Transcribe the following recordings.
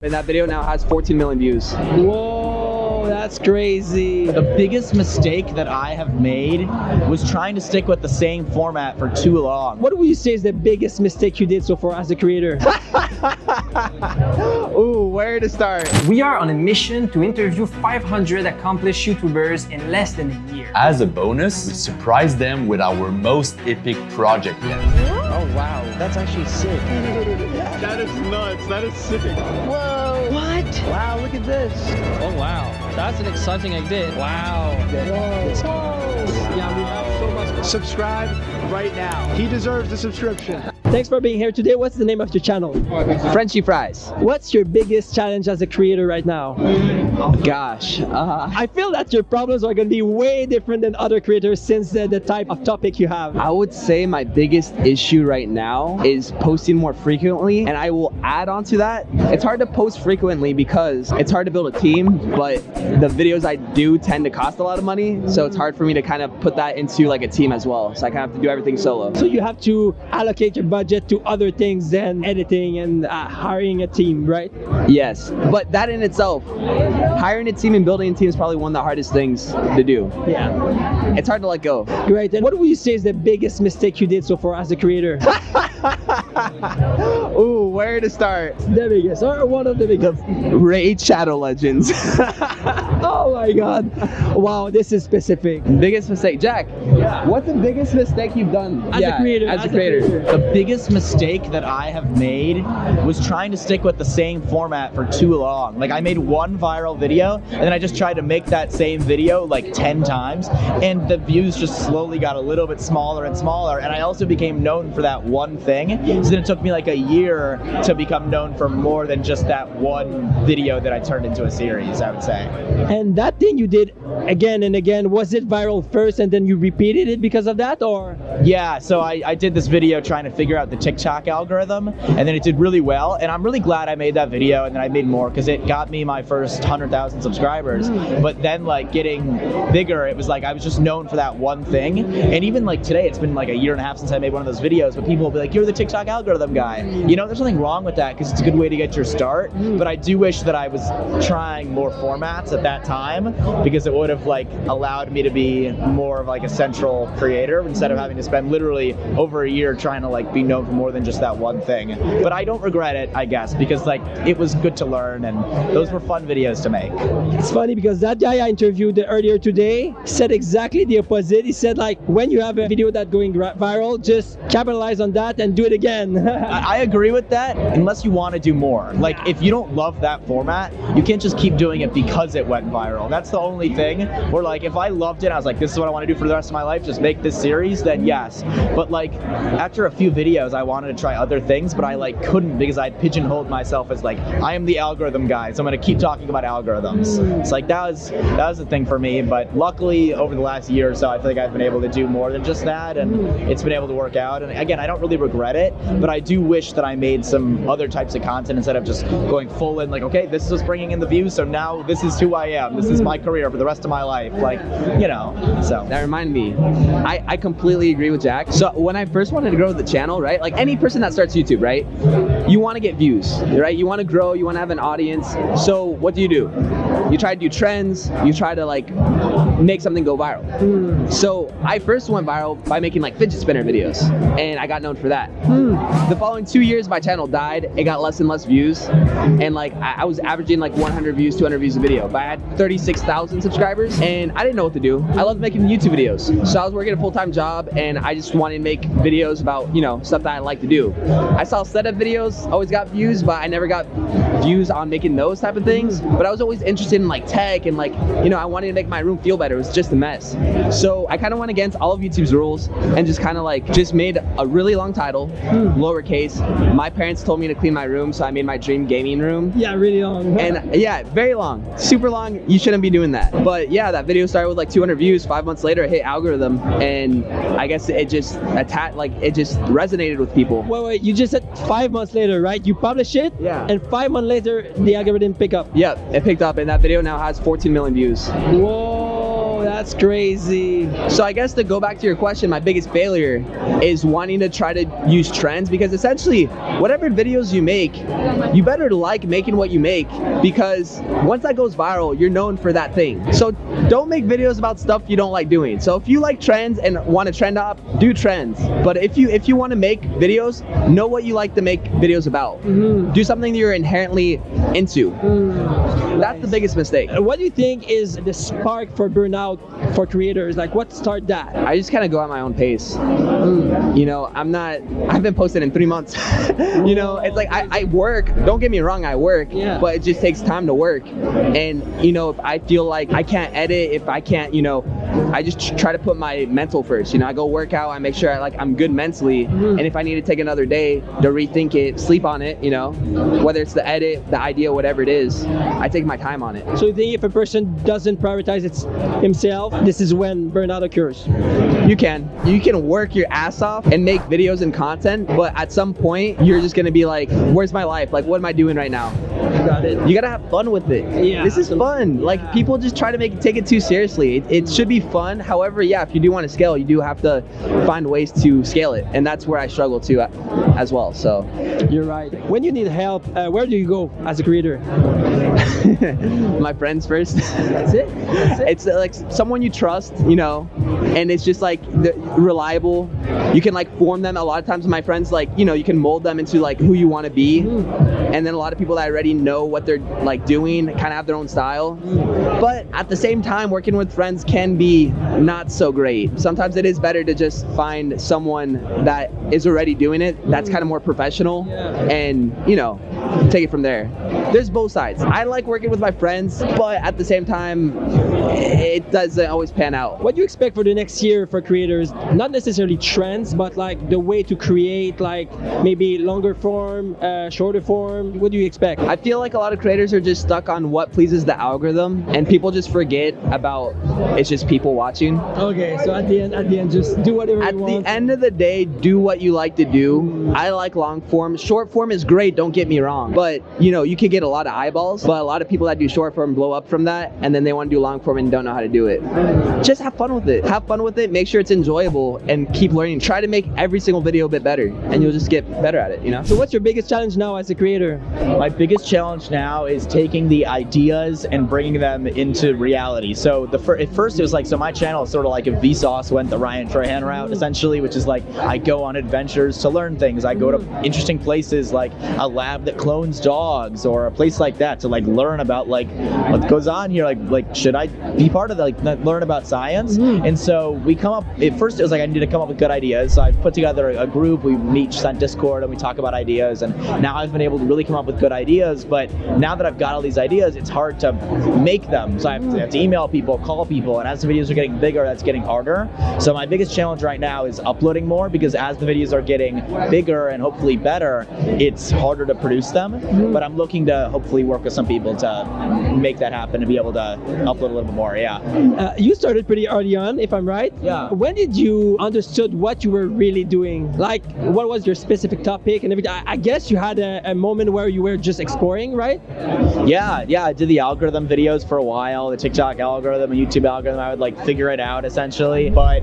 And that video now has 14 million views. Whoa, that's crazy. The biggest mistake that I have made was trying to stick with the same format for too long. What would you say is the biggest mistake you did so far as a creator? Ooh, where to start? We are on a mission to interview 500 accomplished YouTubers in less than a year. As a bonus, we surprised them with our most epic project yet. Oh wow, that's actually sick. That is nuts. That is sick. Whoa! What? Wow, look at this. Oh wow, that's an exciting idea. Wow. Whoa. Yeah, we have so much. Subscribe right now. He deserves the subscription. Thanks for being here today. What's the name of your channel? FrenchieFries. What's your biggest challenge as a creator right now? Gosh, I feel that your problems are going to be way different than other creators since the type of topic you have. I would say my biggest issue right now is posting more frequently, and I will add on to that. It's hard to post frequently because it's hard to build a team, but the videos I do tend to cost a lot of money, so it's hard for me to kind of put that into like a team as well. So I kind of have to do everything solo. So you have to allocate your budget to other things than editing and hiring a team, right? Yes, but that in itself, hiring a team and building a team is probably one of the hardest things to do. Yeah. It's hard to let go. Great. And what would you say is the biggest mistake you did so far as a creator? Ooh, where to start? The biggest, or one of the biggest? Raid Shadow Legends. Oh my god. Wow, this is specific. Biggest mistake. Jack, what's the biggest mistake you've done? As a creator. As a creator. The biggest mistake that I have made was trying to stick with the same format for too long. Like I made one viral video and then I just tried to make that same video like 10 times and the views just slowly got a little bit smaller and smaller, and I also became known for that one thing. So then it took me like a year to become known for more than just that one video that I turned into a series, I would say. And that thing you did again and again, was it viral first and then you repeated it because of that, or? Yeah, so I did this video trying to figure out the TikTok algorithm, and then it did really well, and I'm really glad I made that video and then I made more because it got me my first 100,000 subscribers. But then like getting bigger, it was like I was just known for that one thing, and even like today it's been like a year and a half since I made one of those videos, but people will be like, you're the TikTok algorithm guy. You know, there's nothing wrong with that because it's a good way to get your start, but I do wish that I was trying more formats at that time because it would have like allowed me to be more of like a central creator instead of having to spend literally over a year trying to like be known for more than just that one thing. But I don't regret it, I guess, because like it was good to learn and those were fun videos to make. It's funny because that guy I interviewed earlier today said exactly the opposite. He said like, when you have a video that's going viral, just capitalize on that and do it again. I agree with that, unless you want to do more. Like if you don't love that format, you can't just keep doing it because it went viral. That's the only thing. Where like if I loved it, I was like, this is what I want to do for the rest of my life, just make this series, then yes. But like after a few videos I wanted to try other things, but I like couldn't because I pigeonholed myself as like, I am the algorithm guy, so I'm going to keep talking about algorithms. It's like that was the thing for me, but luckily over the last year or so I feel like I've been able to do more than just that, and it's been able to work out. And again, I don't really regret it, but I do wish that I made some other types of content instead of just going full in like, okay, this is what's bringing in the views, so now this is who I am, this is my career for the rest of my life, like, you know. So that reminded me, I completely agree with Jack. So when I first wanted to grow the channel, right, like any person that starts YouTube, right, you want to get views, right, you want to grow, you want to have an audience. So what do? You try to do trends, you try to like make something go viral. So I first went viral by making like fidget spinner videos, and I got known for that. The following 2 years my channel died, it got less and less views, and like I was averaging like 100 views, 200 views a video, but I had 36,000 subscribers and I didn't know what to do. I loved making YouTube videos, so I was working a full-time job and I just wanted to make videos about, you know, stuff that I like to do. I saw setup videos, always got views, but I never got views on making those type of things. But I was always interested in like tech and like, you know, I wanted to make my room feel better. It was just a mess. So I kind of went against all of YouTube's rules and just kind of like just made a really long title, lowercase. My parents told me to clean my room, so I made my dream gaming room. Yeah, really long. And yeah, very long, super long. You shouldn't be doing that. But yeah, that video started with like 200 views. 5 months later, it hit algorithm, and I guess it just it just resonated with people. Wait, you just said 5 months later, right? You publish it, yeah, and 5 months later, the algorithm pick up. Yep, it picked up, and that video now has 14 million views. Whoa. Oh, that's crazy. So I guess to go back to your question, my biggest failure is wanting to try to use trends, because essentially whatever videos you make, you better like making what you make, because once that goes viral, you're known for that thing. So don't make videos about stuff you don't like doing. So if you like trends and want to trend up, do trends. But if you want to make videos, know what you like to make videos about. Do something that you're inherently into. That's the biggest mistake. What do you think is the spark for burnout for creators? Like, what started that? I just kind of go at my own pace. You know, I haven't posted in 3 months. You know, it's like I work, don't get me wrong, I work, but it just takes time to work. And, you know, if I feel like I can't edit, if I can't, you know, I just try to put my mental first. You know, I go work out, I make sure I'm good mentally. And if I need to take another day to rethink it, sleep on it, you know, whether it's the edit, the idea, whatever it is, I take my time on it. So you think if a person doesn't prioritize himself, this is when burnout occurs? You can work your ass off and make videos and content, but at some point you're just gonna be like, where's my life? Like, what am I doing right now? Got it. You gotta have fun with it. Yeah, this is fun. Like, people just try to take it too seriously. It should be fun. However, yeah, if you do want to scale, you do have to find ways to scale it, and that's where I struggle to as well. So you're right. When you need help, where do you go as a creator? My friends first. That's it? It's like someone you trust, you know, and it's just like reliable. You can like form them. A lot of times my friends, like, you know, you can mold them into like who you want to be. And then a lot of people that already know what they're like doing kind of have their own style. But at the same time, working with friends can be not so great. Sometimes it is better to just find someone that is already doing it, that's kind of more professional, and, you know, take it from there. There's both sides. I like working with my friends, but at the same time, it doesn't always pan out. What do you expect for the next year for creators? Not necessarily trends, but like the way to create, like maybe longer form, shorter form. What do you expect? I feel like a lot of creators are just stuck on what pleases the algorithm, and people just forget about it's just people watching. Okay, so at the end, just do whatever you want. At the end of the day, do what you like to do. I like long form. Short form is great, don't get me wrong, but you know, you could get a lot of eyeballs, but a lot of people that do short form blow up from that, and then they want to do long form and don't know how to do it. Just have fun with it. Have fun with it, make sure it's enjoyable, and keep learning. Try to make every single video a bit better, and you'll just get better at it, you know? So what's your biggest challenge now as a creator? My biggest challenge now is taking the ideas and bringing them into reality. So at first it was like, so my channel is sort of like if Vsauce went the Ryan Trahan route, essentially, which is like I go on adventures to learn things. I go to interesting places like a lab that clones dogs, or a place like that to like learn about like what goes on here. Like should I be part of that? Like learn about science? And so we come up. At first it was like I needed to come up with good ideas. So I put together a group. We meet on Discord and we talk about ideas. And now I've been able to really come up with good ideas. But now that I've got all these ideas, it's hard to make them. So I have to email people, call people, and as the videos are getting bigger, that's getting harder. So my biggest challenge right now is uploading more, because as the videos are getting bigger and hopefully better, it's harder to produce them. But I'm looking to hopefully work with some people to make that happen and be able to upload a little bit more. You started pretty early on, if I'm right. Yeah. When did you understood what you were really doing? Like, what was your specific topic and everything? I guess you had a moment where you were just exploring, right? Yeah, I did the algorithm videos for a while, the TikTok algorithm and YouTube algorithm. I would like figure it out essentially. But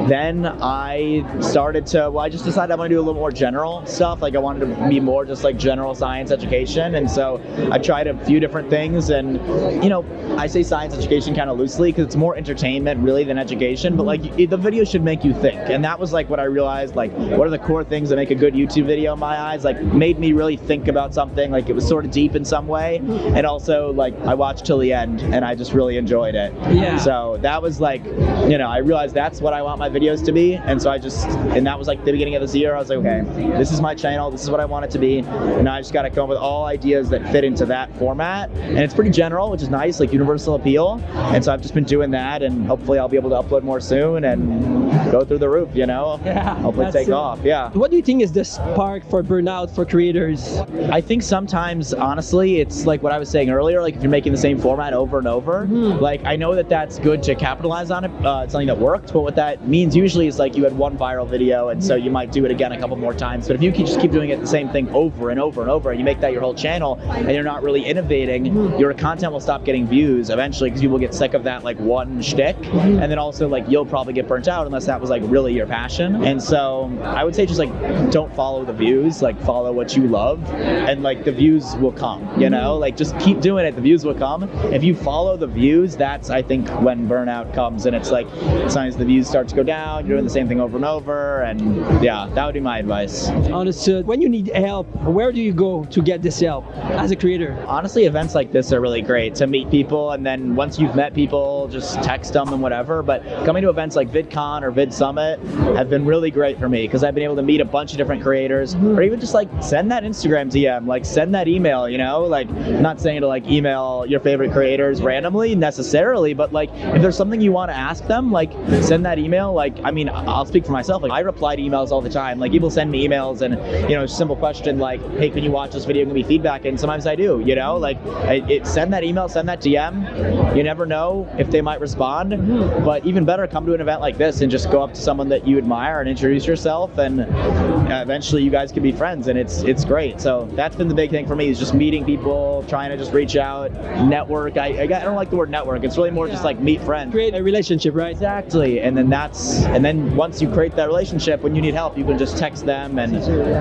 then I started to, I just decided I want to do a little more general stuff. Like I wanted to be more just like general science education. And so I tried a few different things, and you know, I say science education kind of loosely because it's more entertainment really than education, but like the video should make you think. And that was like what I realized, like what are the core things that make a good YouTube video in my eyes, like made me really think about something, like it was sort of deep in some way. And also like I watched till the end and I just really enjoyed it. Yeah. So that was like, you know, I realized that's what I want my videos to be. And so and that was like the beginning of this year. I was like, okay, this is my channel, this is what I want it to be. And I just got to come up with all ideas that fit into that format. And it's pretty general, which is nice, like universal appeal. And so I've just been doing that, and hopefully I'll be able to upload more soon and go through the roof, you know? Yeah, Hopefully that's take it. off, yeah. What do you think is the spark for burnout for creators? I think sometimes, honestly, it's like what I was saying earlier, like if you're making the same format over and over, like I know that that's good to capitalize on it, it's something that worked, but what that means usually is like you had one viral video and so you might do it again a couple more times, but if you just keep doing it the same thing over and over and over, and you make that your whole channel and you're not really innovating, your content will stop getting views eventually because people get sick of that like one shtick, and then also like you'll probably get burnt out unless that was like really your passion. And so I would say just like don't follow the views, like follow what you love, and like the views will come, you know, like just keep doing it, the views will come. If you follow the views, that's I think when burnout comes, and it's like sometimes the views start to go down, you're doing the same thing over and over, and yeah, that would be my advice. Understood. When you need help, where do you go to get this help as a creator? Honestly, events like this are really great to meet people, and then once you've met people, just text them and whatever. But coming to events like VidCon or Vid Summit have been really great for me because I've been able to meet a bunch of different creators, or even just like send that Instagram DM, like send that email, you know, like I'm not saying to like email your favorite creators randomly necessarily, but like if there's something you want to ask them, like send that email. Like, I mean, I'll speak for myself, like I reply to emails all the time. Like people send me emails and, you know, simple question like, hey, can you watch this video, give me feedback? And sometimes I do, you know, like send that email, send that DM. You never know if they might respond, but even better, come to an event like this and just go up to someone that you admire and introduce yourself, and eventually you guys can be friends, and it's great. So that's been the big thing for me, is just meeting people, trying to just reach out, network. I don't like the word network. It's really more just like meet friends. Create a relationship, right? Exactly. And then once you create that relationship, when you need help, you can just text them, and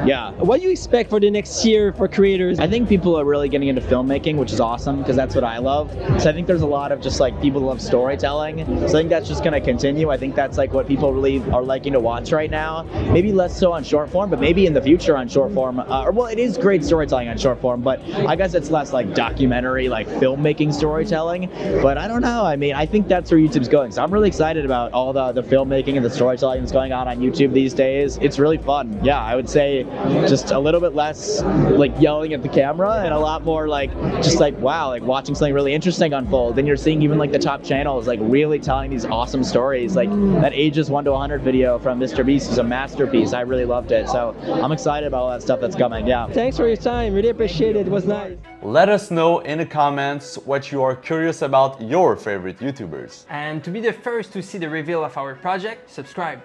yeah. What do you expect for the next year for creators? I think people are really getting into filmmaking, which is awesome because that's what I love. So I think there's a lot of just like people who love storytelling. So I think that's just going to continue. I think that's like what people really are liking to watch right now. Maybe less so on short form, but maybe in the future on short form. Well, it is great storytelling on short form, but I guess it's less like documentary, like filmmaking storytelling. But I don't know. I mean, I think that's where YouTube's going. So I'm really excited about all the filmmaking and the storytelling that's going on YouTube these days. It's really fun. Yeah, I would say just a little bit less like yelling at the camera and a lot more like just like, wow, like watching something really interesting unfold. And you're seeing even like the top channels like really telling these awesome stories. Like that Ages 1 to 100 video from Mr. Beast is a masterpiece. I really loved it. So I'm excited about all that stuff that's coming. Yeah. Thanks for your time. Really appreciate it. It was nice. Let us know in the comments what you are curious about your favorite YouTubers. And to be the first to see the reveal of our project, subscribe.